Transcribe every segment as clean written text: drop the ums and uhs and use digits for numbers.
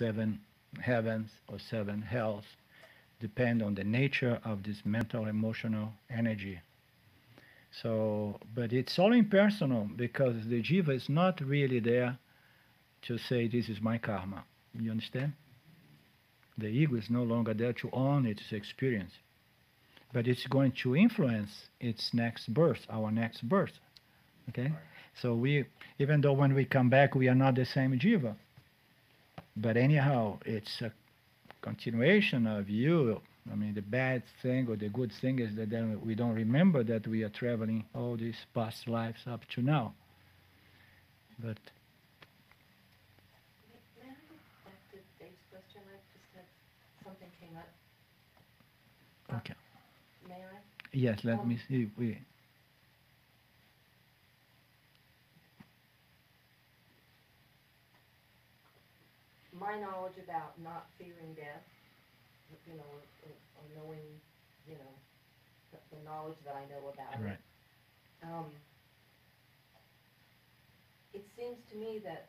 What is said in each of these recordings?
seven heavens or seven hells, depend on the nature of this mental emotional energy. So, but it's all impersonal because the jiva is not really there to say this is my karma. You understand? The ego is no longer there to own its experience, but it's going to influence its next birth, our next birth. Okay? So we, even though when we come back we are not the same jiva, but anyhow, it's a continuation of you. I mean, the bad thing or the good thing is that then we don't remember that we are traveling all these past lives up to now. But May I get back to Dave's question? I just had something came up. okay, May I? yes, let me see. My knowledge about not fearing death, or knowing, the knowledge that I know about Right. it. It seems to me that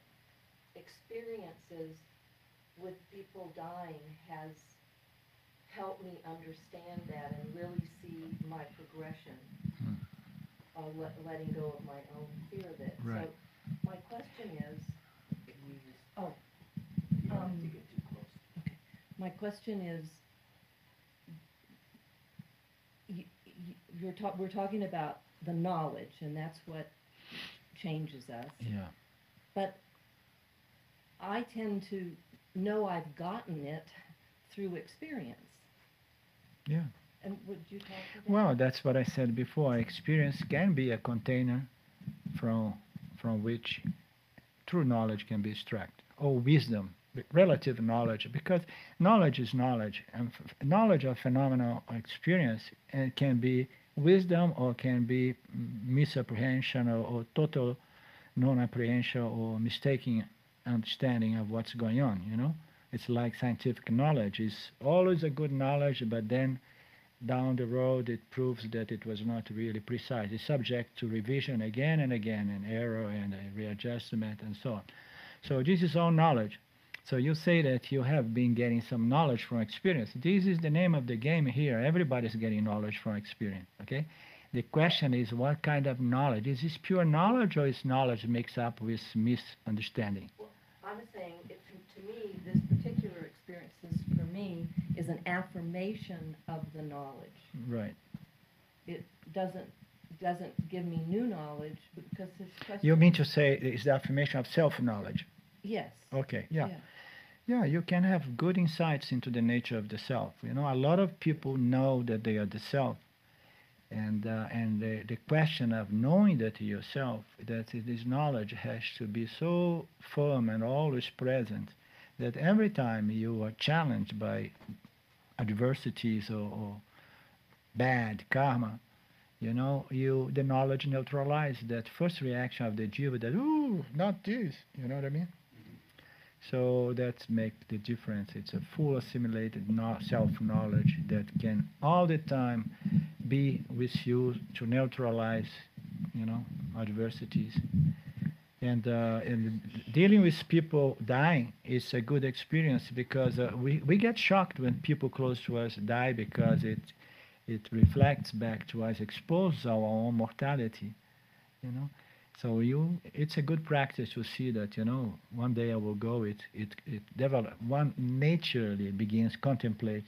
experiences with people dying has helped me understand that and really see my progression on letting go of my own fear of it. Right. So my question is, oh, You don't have to get too close. okay. My question is, we're talking about the knowledge, and that's what changes us. Yeah. But I tend to know I've gotten it through experience. Yeah. And would you talk to that? Well, that's what I said before. Experience can be a container from which true knowledge can be extracted, or wisdom, relative knowledge, because knowledge is knowledge, and knowledge of phenomenal experience and can be wisdom or can be misapprehension or total non-apprehension or mistaken understanding of what's going on. It's like scientific knowledge is always a good knowledge, but then down the road it proves that it was not really precise. It's subject to revision again and again, and error and readjustment and so on. So this is all knowledge. So you say that you have been getting some knowledge from experience. This is the name of the game here. Everybody's getting knowledge from experience. Okay? The question is, what kind of knowledge? Is this pure knowledge, or is knowledge mixed up with misunderstanding? Well, I'm saying, to me, this particular experience for me is an affirmation of the knowledge. Right. It doesn't give me new knowledge, because his question. You mean to say it's the affirmation of self-knowledge? Yes. Okay. Yeah. Yeah, you can have good insights into the nature of the self. A lot of people know that they are the self, and the question of knowing that yourself, that this knowledge has to be so firm and always present, that every time you are challenged by adversities or bad karma, the knowledge neutralizes that first reaction of the jiva that, ooh, not this, you know what I mean? So that makes the difference. It's a full assimilated self-knowledge that can all the time be with you to neutralize, adversities. And dealing with people dying is a good experience, because we get shocked when people close to us die, because it reflects back to us, exposes our own mortality, So it's a good practice to see that, one day I will go, it develop, one naturally begins contemplate,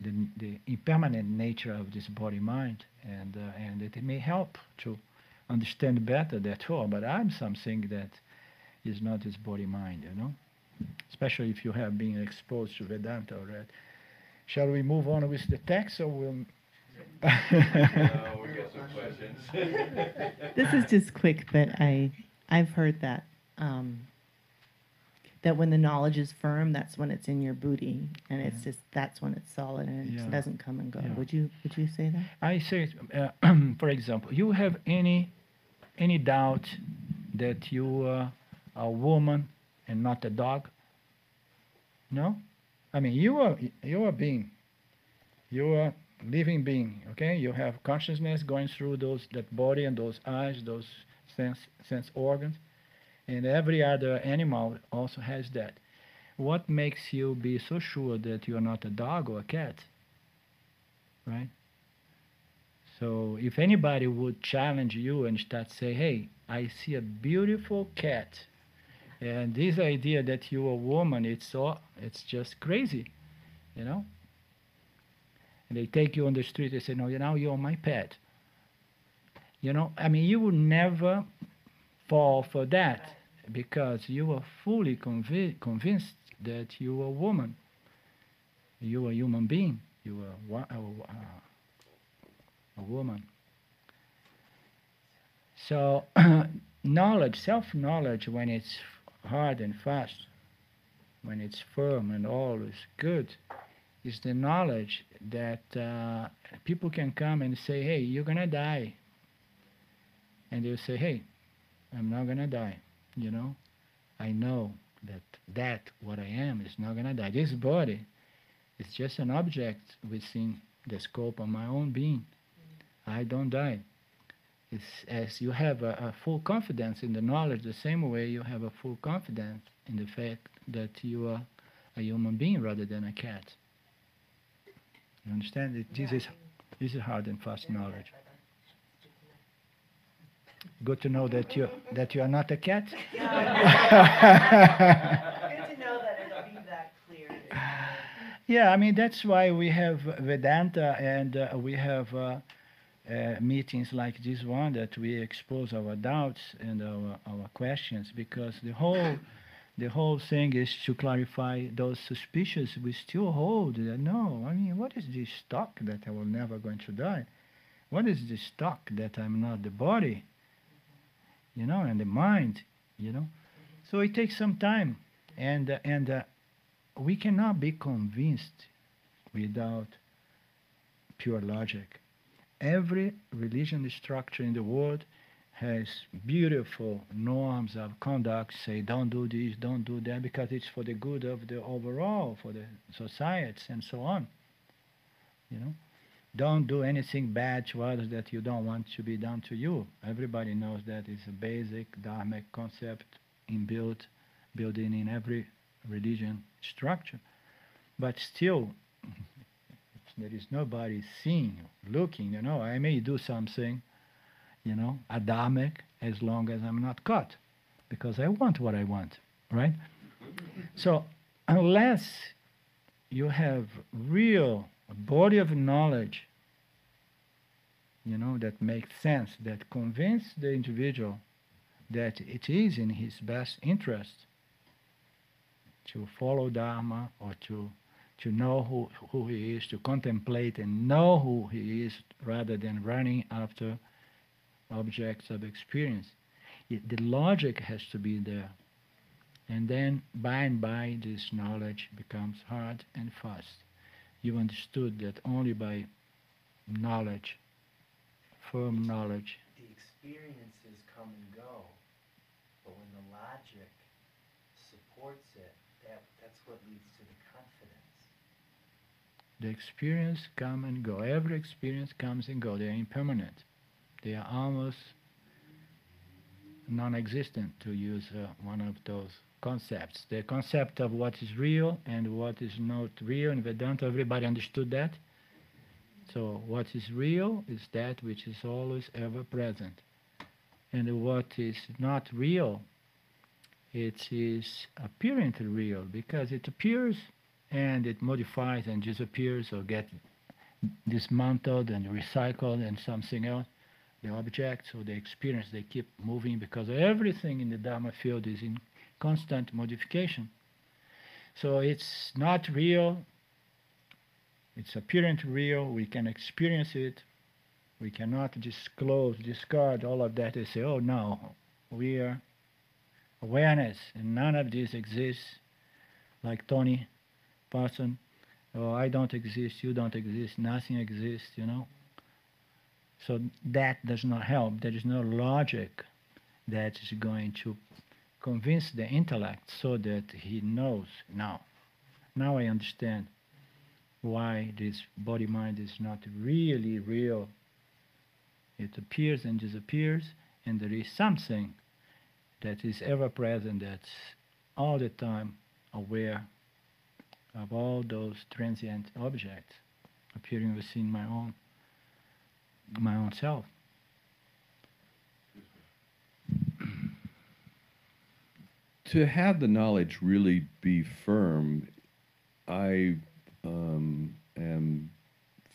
the impermanent nature of this body-mind, and it may help to understand better that, but I'm something that is not this body-mind, especially if you have been exposed to Vedanta already. Shall we move on with the text, or we'll... We got some questions. This is just quick, but I've heard that that when the knowledge is firm, that's when it's in your booty, and it's just that's when it's solid and it just doesn't come and go. Yeah. Would you say that? I say, for example, you have any doubt that you are a woman and not a dog? No? I mean, you are a being. You are living being, okay? You have consciousness going through that body and those eyes, those sense organs, and every other animal also has that. what makes you be so sure that you are not a dog or a cat? Right? So if anybody would challenge you and start say, hey, I see a beautiful cat, and this idea that you're a woman, it's just crazy, you know? And they take you on the street and say, no, now you're my pet. You know, I mean, you will never fall for that because you are fully convinced that you are a woman. You are a human being. You are a woman. So knowledge, self-knowledge, when it's hard and fast, when it's firm and always good, is the knowledge that people can come and say, hey, you're going to die. And they'll say, hey, I'm not going to die. You know, I know that what I am is not going to die. This body is just an object within the scope of my own being. I don't die. It's as you have a full confidence in the knowledge, the same way you have a full confidence in the fact that you are a human being rather than a cat. You understand? This is hard and fast knowledge. Good to know that you are not a cat. Good to know that it'll be that clear. Yeah, I mean that's why we have Vedanta and we have meetings like this one that we expose our doubts and our questions, because the whole thing is to clarify those suspicions we still hold. That no, I mean, what is this talk that I will never going to die? What is this talk that I'm not the body? You know, and the mind, you know. So it takes some time, and we cannot be convinced without pure logic. Every religion structure in the world has beautiful norms of conduct, say don't do this, don't do that, because it's for the good of the overall, for the society and so on. You know, don't do anything bad to others that you don't want to be done to you. Everybody knows that it's a basic dharmic concept building in every religion structure. But still, there is nobody seeing, looking, you know. I may do something, you know, adamic, as long as I'm not caught, because I want what I want, right? So unless you have real body of knowledge, you know, that makes sense, that convince the individual that it is in his best interest to follow Dharma, or to know who he is, to contemplate and know who he is, rather than running after objects of experience. The logic has to be there. And then by and by this knowledge becomes hard and fast. You understood that only by knowledge, firm knowledge. The experiences come and go, but when the logic supports it, that's what leads to the confidence. The experience come and go. Every experience comes and goes. They are impermanent. They are almost non-existent, to use one of those concepts. The concept of what is real and what is not real in Vedanta, everybody understood that. So what is real is that which is always ever present. And what is not real, it is apparently real, because it appears and it modifies and disappears, or get dismantled and recycled and something else. The objects or the experience, they keep moving, because everything in the Dharma field is in constant modification. So it's not real, it's apparently real, we can experience it, we cannot discard all of that and say, oh no, we are awareness and none of this exists, like Tony Parson, oh, I don't exist, you don't exist, nothing exists, you know. So that does not help. There is no logic that is going to convince the intellect so that he knows, now I understand why this body-mind is not really real. It appears and disappears, and there is something that is ever present, that's all the time aware of all those transient objects appearing within my own self. To have the knowledge really be firm, I am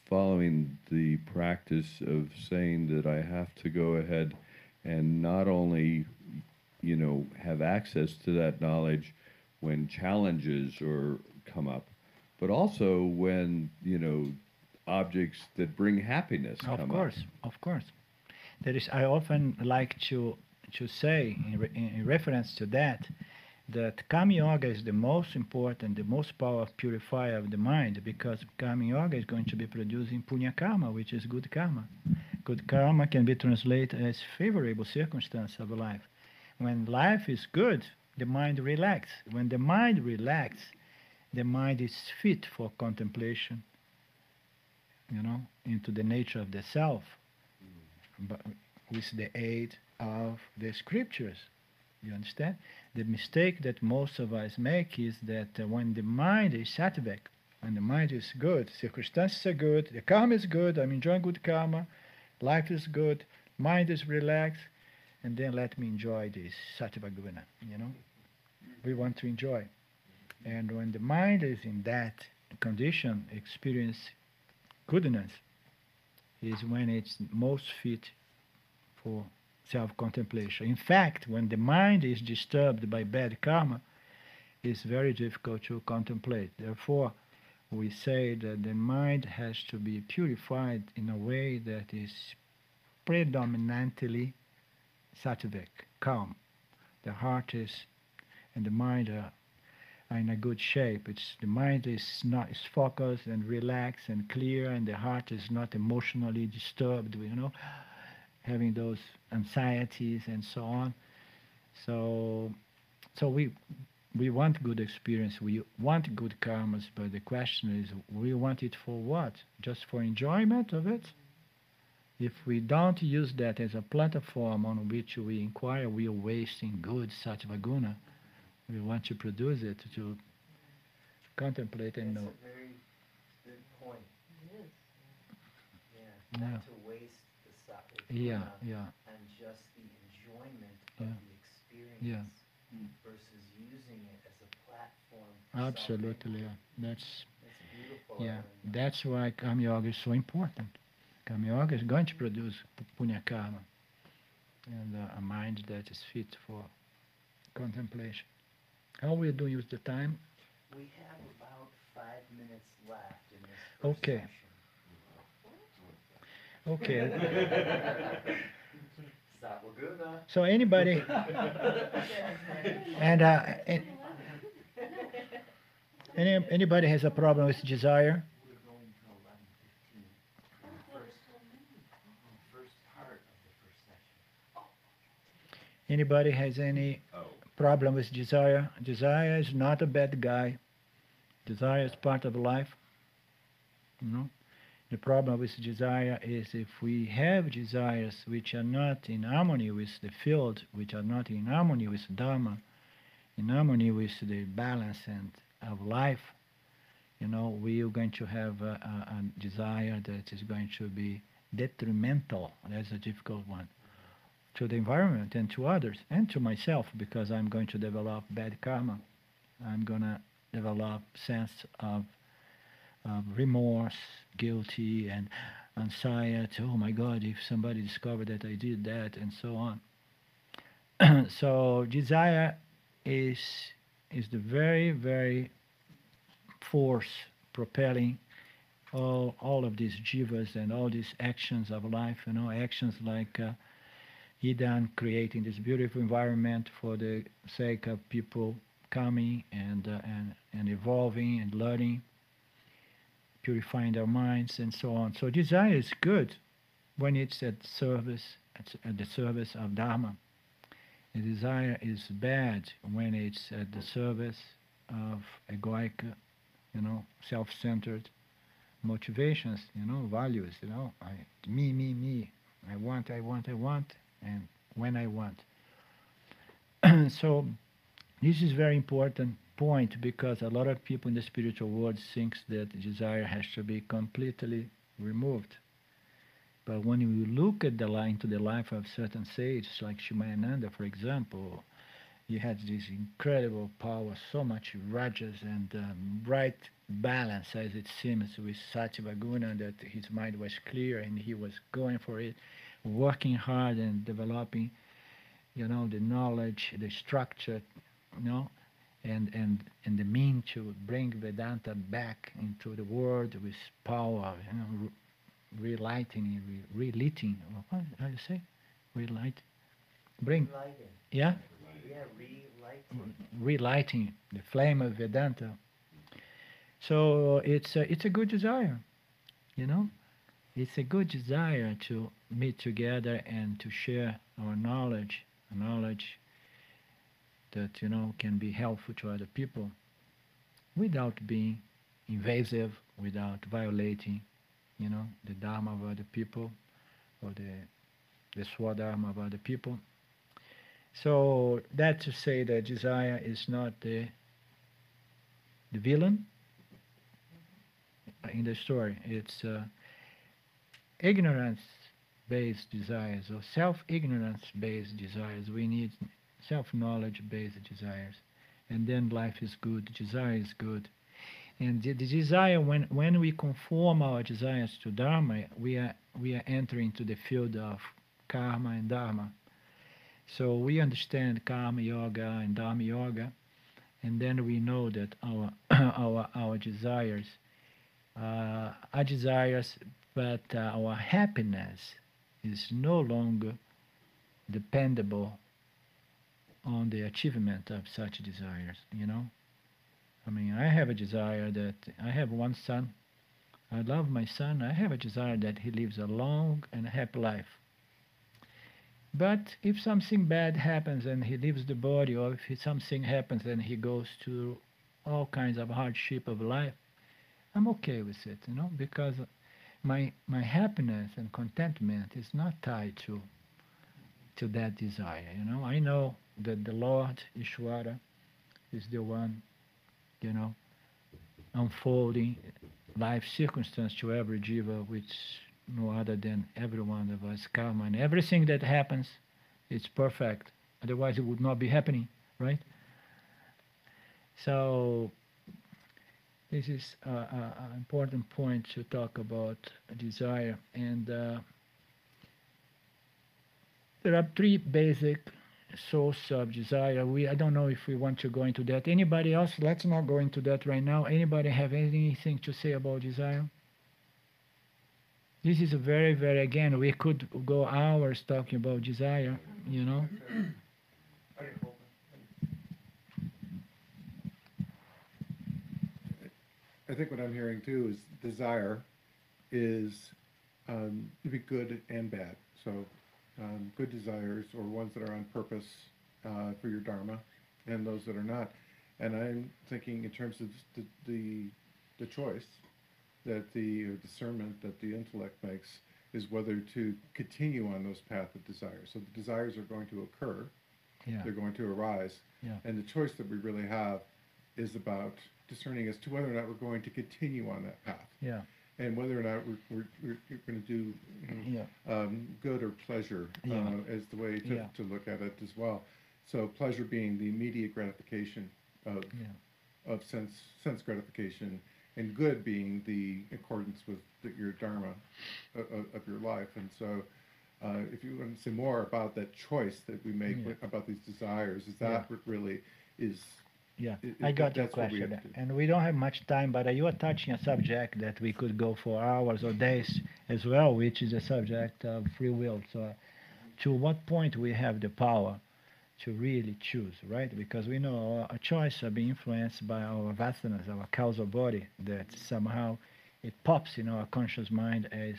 following the practice of saying that I have to go ahead and not only, have access to that knowledge when challenges or come up, but also when, objects that bring happiness Of come course, up. of course. There is. I often like to say in reference to that Kama Yoga is the most important, the most powerful purifier of the mind, because Kama Yoga is going to be producing Punya Karma, which is good karma. Good karma can be translated as favorable circumstance of life. When life is good, the mind relaxes. When the mind relaxes, the mind is fit for contemplation, into the nature of the self, but with the aid of the scriptures. You understand? The mistake that most of us make is that when the mind is sattvic, when the mind is good, circumstances are good, the karma is good, I'm enjoying good karma, life is good, mind is relaxed, and then let me enjoy this sattva guna, We want to enjoy. And when the mind is in that condition, experience goodness, is when it's most fit for self-contemplation. In fact, when the mind is disturbed by bad karma, it's very difficult to contemplate. Therefore, we say that the mind has to be purified in a way that is predominantly sattvic, calm. The heart and the mind are in a good shape. The mind is focused and relaxed and clear, and the heart is not emotionally disturbed, having those anxieties and so on. So we want good experience, we want good karmas, but the question is, we want it for what? Just for enjoyment of it? If we don't use that as a platform on which we inquire, we are wasting good sattva guna. We want to produce it, to contemplate and know. That's a very good point. It is. Yeah, Yeah. not to waste the sattvic Yeah, guna yeah, and just the enjoyment Yeah. of the experience yeah. versus using it as a platform for Absolutely, something. yeah. That's beautiful. Yeah, Arlindo. that's why Kama Yoga is so important. Kama Yoga is going to produce Punya Karma and a mind that is fit for contemplation. How we doing with the time? We have about 5 minutes left in this first Okay. session. Okay. Sattva-guna. So anybody and anybody has a problem with desire? We're going to 11:15. First part of the first session. Anybody has any problem with desire? Desire is not a bad guy. Desire is part of life. The problem with desire is if we have desires which are not in harmony with the field, which are not in harmony with Dharma, in harmony with the balance of life, we are going to have a desire that is going to be detrimental. That's a difficult one. To the environment and to others and to myself, because I'm going to develop bad karma. I'm going to develop sense of remorse, guilty, and anxiety. Oh my God, if somebody discovered that I did that, and so on. So desire is the very, very force propelling all of these jivas and all these actions of life. Actions like Idan creating this beautiful environment for the sake of people coming and evolving and learning, purifying their minds and so on. So desire is good when it's at the service of Dharma. The desire is bad when it's at the service of egoic, self-centered motivations, values, me, I want, and when I want. So this is very important point because a lot of people in the spiritual world thinks that desire has to be completely removed. But when you look at the line to the life of certain sages like Shimayananda, for example, he had this incredible power, so much rajas and bright balance, as it seems, with Sattva Guna, that his mind was clear and he was going for it, working hard and developing, the knowledge, the structure, you know, and the mean to bring Vedanta back into the world with power, relighting, relighting, how do you say? Relight, bring, Relighting. yeah? Yeah, relighting. Relighting the flame of Vedanta. So it's a good desire, you know. It's a good desire to meet together and to share our knowledge, knowledge that can be helpful to other people, without being invasive, without violating, the dharma of other people or the swadharma of other people. So that's to say that desire is not the villain in the story. It's ignorance-based desires or self-ignorance-based desires. We need self-knowledge-based desires. And then life is good, desire is good. And the desire, when we conform our desires to Dharma, we are entering into the field of karma and Dharma. So we understand karma yoga and Dharma yoga, and then we know that our desires are desires, but our happiness is no longer dependable on the achievement of such desires. I mean, I have a desire that I have one son. I love my son. I have a desire that he lives a long and happy life. But if something bad happens and he leaves the body, or if something happens and he goes through all kinds of hardship of life, I'm okay with it, because my happiness and contentment is not tied to that desire. I know that the Lord Ishvara is the one, unfolding life circumstance to every jiva, which no other than every one of us karma, and everything that happens, it's perfect. Otherwise, it would not be happening, right? So this is an important point to talk about desire, and there are three basic sources of desire. I don't know if we want to go into that. Anybody else? Let's not go into that right now. Anybody have anything to say about desire? This is a very, very, again, we could go hours talking about desire, I think what I'm hearing too is desire is to be good and bad. So good desires, or ones that are on purpose for your dharma, and those that are not. And I'm thinking in terms of the choice that the discernment that the intellect makes is whether to continue on those paths of desire. So the desires are going to occur, they're going to arise, and the choice that we really have is about discerning as to whether or not we're going to continue on that path. And whether or not we're going to do good or pleasure as the way to look at it as well. So pleasure being the immediate gratification of sense gratification, and good being the accordance with your dharma of your life. And so if you want to say more about that choice that we make about these desires, is that what really is... I got your question, and we don't have much time, but you are touching a subject that we could go for hours or days as well, which is the subject of free will. So to what point we have the power to really choose, right? Because we know our choice are being influenced by our vasanas, our causal body, that somehow it pops in our conscious mind as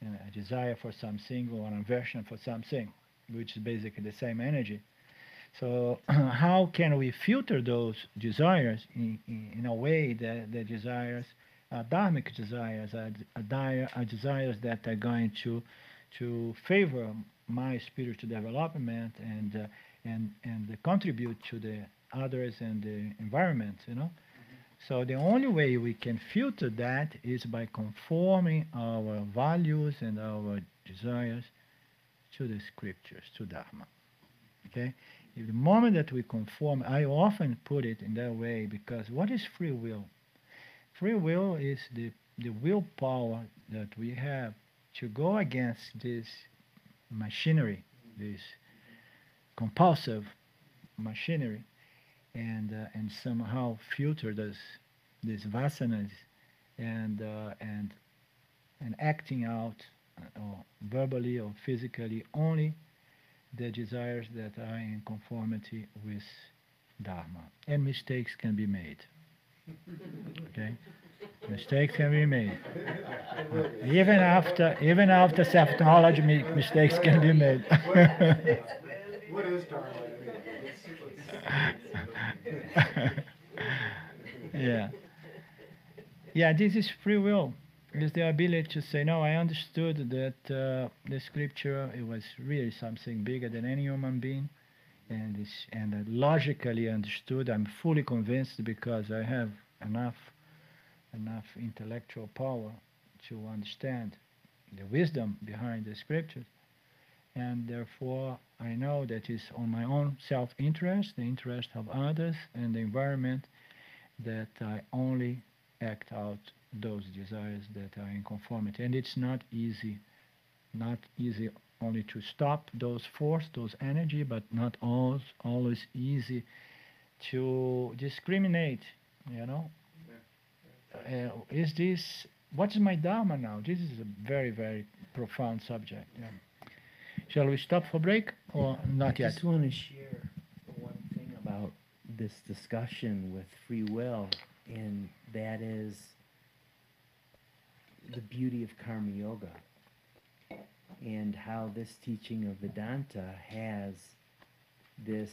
a desire for something or an aversion for something, which is basically the same energy. So how can we filter those desires in a way that the desires, dharmic desires, are desires that are going to favor my spiritual development and contribute to the others and the environment, you know. So the only way we can filter that is by conforming our values and our desires to the scriptures, to Dharma. Okay? If the moment that we conform, I often put it in that way because what is free will? Free will is the willpower that we have to go against this machinery, this compulsive machinery, and somehow filter these vasanas and acting out or verbally or physically only the desires that are in conformity with Dharma. And mistakes can be made. Okay? Mistakes can be made. Even after self-knowledge, mistakes can be made. What is Dharma? Yeah. Yeah, this is free will. It's the ability to say, no, I understood that the scripture, it was really something bigger than any human being. And I logically understood. I'm fully convinced because I have enough intellectual power to understand the wisdom behind the scriptures. And therefore, I know that it's on my own self-interest, the interest of others, and the environment that I only act out those desires that are in conformity. And it's not easy only to stop those force, those energy, but not always easy to discriminate, you know. What is my Dharma now? This is a very, very profound subject. Yeah. Shall we stop for break or not I yet? just want to share one thing about this discussion with free will, and that is the beauty of karma yoga and how this teaching of Vedanta has this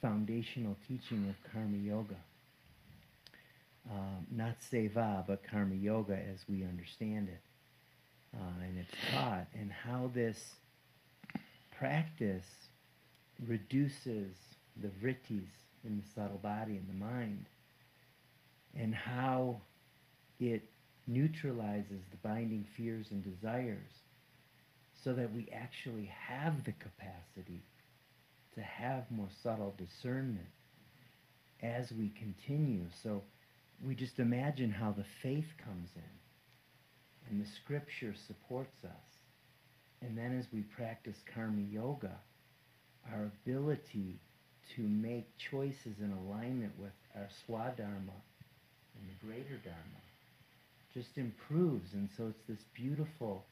foundational teaching of karma yoga. Not seva, but karma yoga as we understand it. And it's taught, and how this practice reduces the vrittis in the subtle body and the mind, and how it neutralizes the binding fears and desires so that we actually have the capacity to have more subtle discernment as we continue. So we just imagine how the faith comes in and the scripture supports us. And then as we practice karma yoga, our ability to make choices in alignment with our swadharma and the greater dharma just improves. And so it's this beautiful,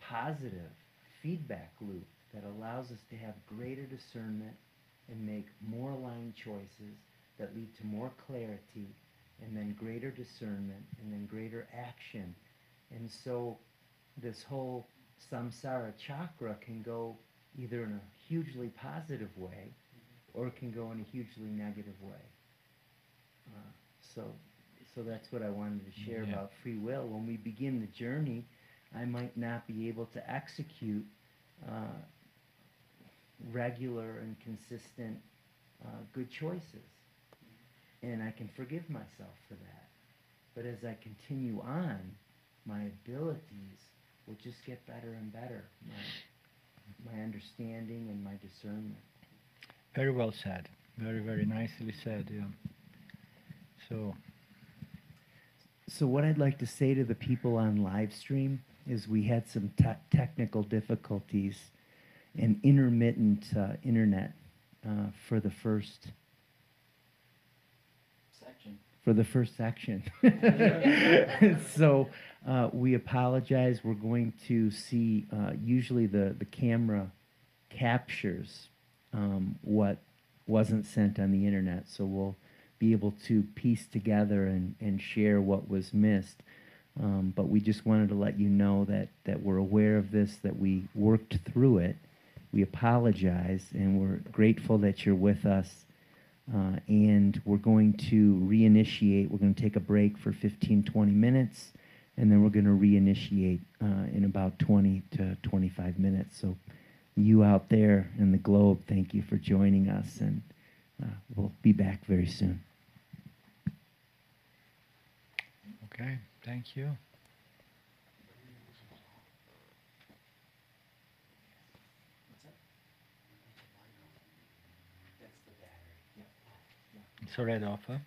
positive feedback loop that allows us to have greater discernment and make more aligned choices that lead to more clarity, and then greater discernment, and then greater action. And so this whole samsara chakra can go either in a hugely positive way, or it can go in a hugely negative way. So that's what I wanted to share about free will. When we begin the journey, I might not be able to execute regular and consistent good choices. And I can forgive myself for that. But as I continue on, my abilities will just get better and better. My understanding and my discernment. Very well said. Very, very nicely said. Yeah. So what I'd like to say to the people on live stream is we had some technical difficulties and intermittent internet for the first section. So we apologize. We're going to see, usually the camera captures what wasn't sent on the internet, so we'll be able to piece together and share what was missed. But we just wanted to let you know that we're aware of this, that we worked through it. We apologize, and we're grateful that you're with us. And we're going to reinitiate. We're going to take a break for 15, 20 minutes, and then we're going to reinitiate in about 20 to 25 minutes. So you out there in the globe, thank you for joining us, and We'll be back very soon. Okay, thank you. It's already off, huh?